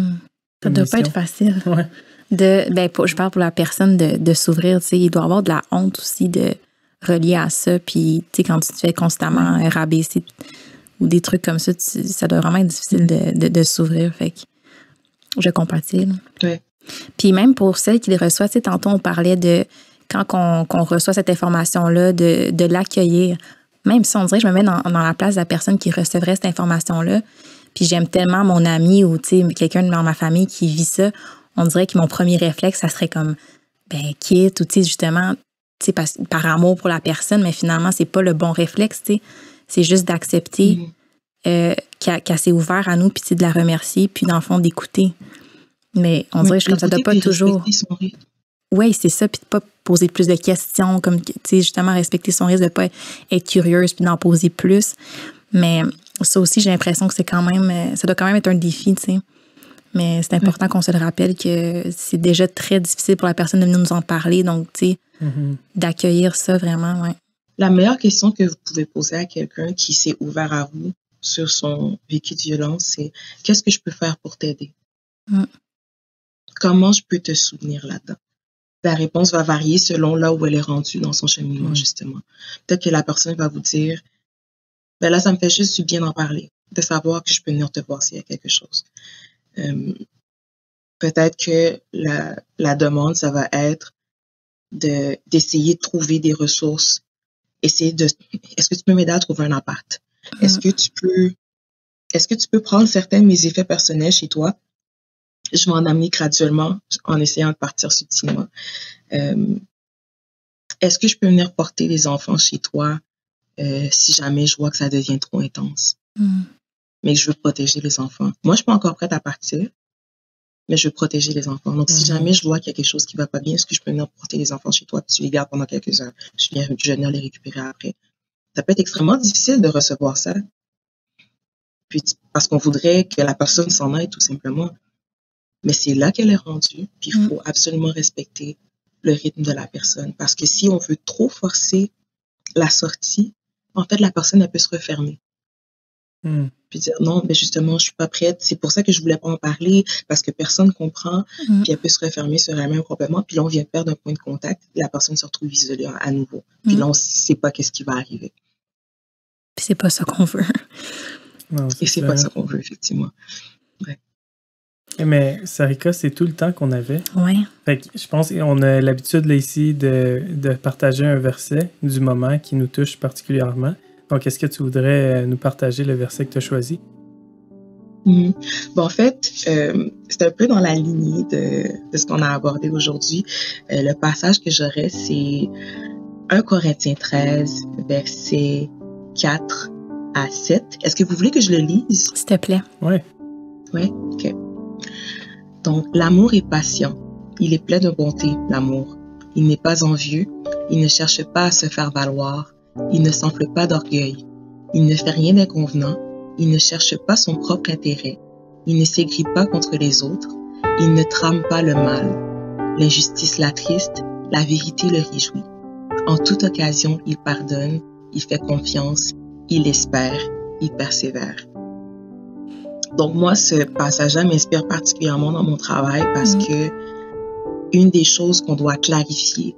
ne doit pas être facile. Ouais. Je parle pour la personne de s'ouvrir. Tu sais, il doit y avoir de la honte aussi de relier à ça. Puis, tu sais, quand tu te fais constamment rabaisser ou des trucs comme ça, ça doit vraiment être difficile de s'ouvrir. Fait que je compatis. Ouais. Puis même pour celles qui les reçoivent, tu sais, tantôt on parlait de quand on reçoit cette information-là, de l'accueillir. Même si on dirait que je me mets dans la place de la personne qui recevrait cette information-là, puis j'aime tellement mon ami ou tu sais quelqu'un dans ma famille qui vit ça, on dirait que mon premier réflexe, ça serait comme, quitte ou tu sais justement, tu sais par amour pour la personne, mais finalement, c'est pas le bon réflexe, tu sais. C'est juste d'accepter qu'elle s'est ouverte à nous, puis de la remercier, puis dans le fond, d'écouter. Mais on dirait que ça doit pas toujours... Oui, c'est ça, puis de pas poser plus de questions, comme, tu sais, justement, respecter son risque de pas être curieuse, puis d'en poser plus. Mais ça aussi, j'ai l'impression que c'est quand même... Ça doit quand même être un défi, tu sais. Mais c'est important qu'on se le rappelle que c'est déjà très difficile pour la personne de venir nous en parler. Donc, tu sais, d'accueillir ça vraiment, ouais. La meilleure question que vous pouvez poser à quelqu'un qui s'est ouvert à vous sur son vécu de violence, c'est « Qu'est-ce que je peux faire pour t'aider? Comment je peux te soutenir là-dedans? » La réponse va varier selon là où elle est rendue dans son cheminement, justement. Peut-être que la personne va vous dire « Ben là, ça me fait juste du bien d'en parler, de savoir que je peux venir te voir s'il y a quelque chose. » Peut-être que la demande, ça va être d'essayer de trouver des ressources. Est-ce que tu peux m'aider à trouver un appart? Est-ce que tu peux prendre certains de mes effets personnels chez toi? Je vais en amener graduellement en essayant de partir subtilement. Est-ce que je peux venir porter les enfants chez toi si jamais je vois que ça devient trop intense? Mais je veux protéger les enfants. Moi, je suis pas encore prête à partir, mais je veux protéger les enfants. Donc, si jamais je vois qu'il y a quelque chose qui va pas bien, est-ce que je peux venir porter les enfants chez toi, puis tu les gardes pendant quelques heures? Je viens venir les récupérer après. Ça peut être extrêmement difficile de recevoir ça. Puis, parce qu'on voudrait que la personne s'en aille, tout simplement. Mais c'est là qu'elle est rendue, puis il faut absolument respecter le rythme de la personne. Parce que si on veut trop forcer la sortie, en fait, la personne, elle peut se refermer. Puis dire non, mais justement, je suis pas prête. C'est pour ça que je voulais pas en parler, parce que personne comprend. Puis elle peut se refermer sur elle-même complètement. Puis là, on vient de perdre un point de contact. La personne se retrouve isolée à nouveau. Puis là, on sait pas qu'est-ce qui va arriver. Puis c'est pas ça qu'on veut. Non, et c'est pas ça qu'on veut, effectivement. Ouais. Mais Sarika, c'est tout le temps qu'on avait. Ouais. Fait que je pense qu'on a l'habitude là ici de partager un verset du moment qui nous touche particulièrement. Donc, est-ce que tu voudrais nous partager le verset que tu as choisi? Bon, en fait, c'est un peu dans la lignée de ce qu'on a abordé aujourd'hui. Le passage que j'aurais, c'est 1 Corinthiens 13, versets 4 à 7. Est-ce que vous voulez que je le lise? S'il te plaît. Oui. Oui, OK. Donc, l'amour est patient. Il est plein de bonté, l'amour. Il n'est pas envieux. Il ne cherche pas à se faire valoir. Il ne s'enfle pas d'orgueil. Il ne fait rien d'inconvenant. Il ne cherche pas son propre intérêt. Il ne s'aigrit pas contre les autres. Il ne trame pas le mal. L'injustice l'attriste. La vérité le réjouit. En toute occasion, il pardonne. Il fait confiance. Il espère. Il persévère. Donc moi, ce passage-là m'inspire particulièrement dans mon travail parce que une des choses qu'on doit clarifier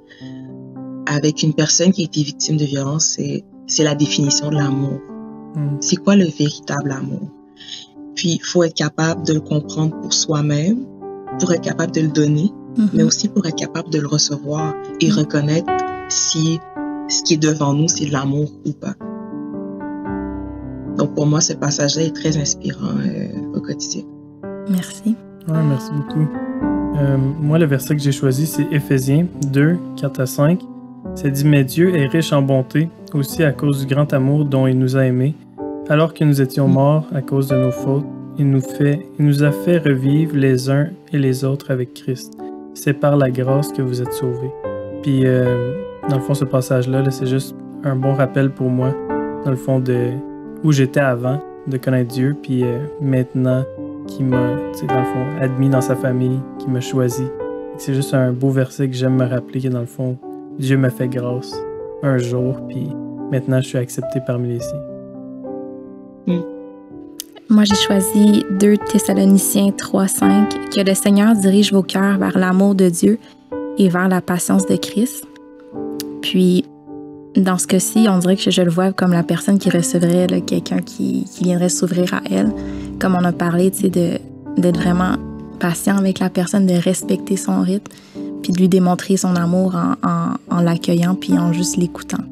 avec une personne qui a été victime de violence, c'est la définition de l'amour. C'est quoi le véritable amour? Puis, il faut être capable de le comprendre pour soi-même, pour être capable de le donner, mais aussi pour être capable de le recevoir et reconnaître si ce qui est devant nous, c'est de l'amour ou pas. Donc, pour moi, ce passage-là est très inspirant au quotidien. Merci. Ouais, merci beaucoup. Moi, le verset que j'ai choisi, c'est Éphésiens 2, 4 à 5. Ça dit « Mais Dieu est riche en bonté, aussi à cause du grand amour dont il nous a aimés. Alors que nous étions morts à cause de nos fautes, il nous a fait revivre les uns et les autres avec Christ. C'est par la grâce que vous êtes sauvés. » Puis, dans le fond, ce passage-là, là, c'est juste un bon rappel pour moi, dans le fond, de où j'étais avant de connaître Dieu, puis maintenant, qui m'a, dans le fond, admis dans sa famille, qui m'a choisi. C'est juste un beau verset que j'aime me rappeler, que dans le fond, Dieu m'a fait grâce un jour, puis maintenant, je suis accepté parmi les siens. Moi, j'ai choisi 2 Thessaloniciens 3, 5, que le Seigneur dirige vos cœurs vers l'amour de Dieu et vers la patience de Christ. Puis, dans ce cas-ci, on dirait que je le vois comme la personne qui recevrait là, quelqu'un qui viendrait s'ouvrir à elle. Comme on a parlé, tu sais, d'être vraiment patient avec la personne, de respecter son rythme, puis de lui démontrer son amour en l'accueillant, puis en juste l'écoutant.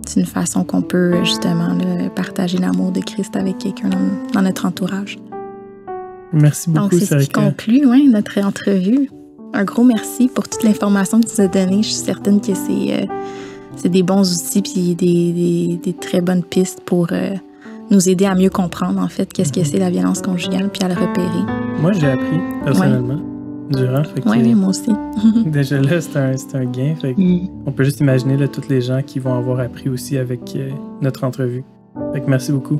C'est une façon qu'on peut justement là, partager l'amour de Christ avec quelqu'un dans notre entourage. Merci beaucoup, Sarika. Donc, c'est ce qui conclut notre entrevue. Un gros merci pour toute l'information que tu nous as donnée. Je suis certaine que c'est des bons outils puis des très bonnes pistes pour nous aider à mieux comprendre, en fait, qu'est-ce que c'est la violence conjugale, puis à le repérer. Moi, j'ai appris, personnellement, durant. Oui, moi aussi. Déjà là, c'est un gain. On peut juste imaginer là, toutes les gens qui vont avoir appris aussi avec notre entrevue. Merci beaucoup.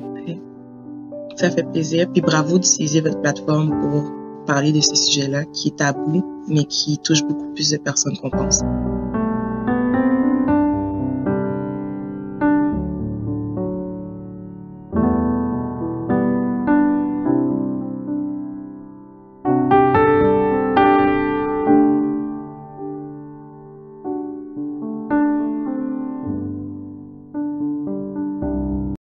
Ça fait plaisir. Puis bravo d'utiliser votre plateforme pour parler de ce sujet-là qui est tabou, mais qui touche beaucoup plus de personnes qu'on pense.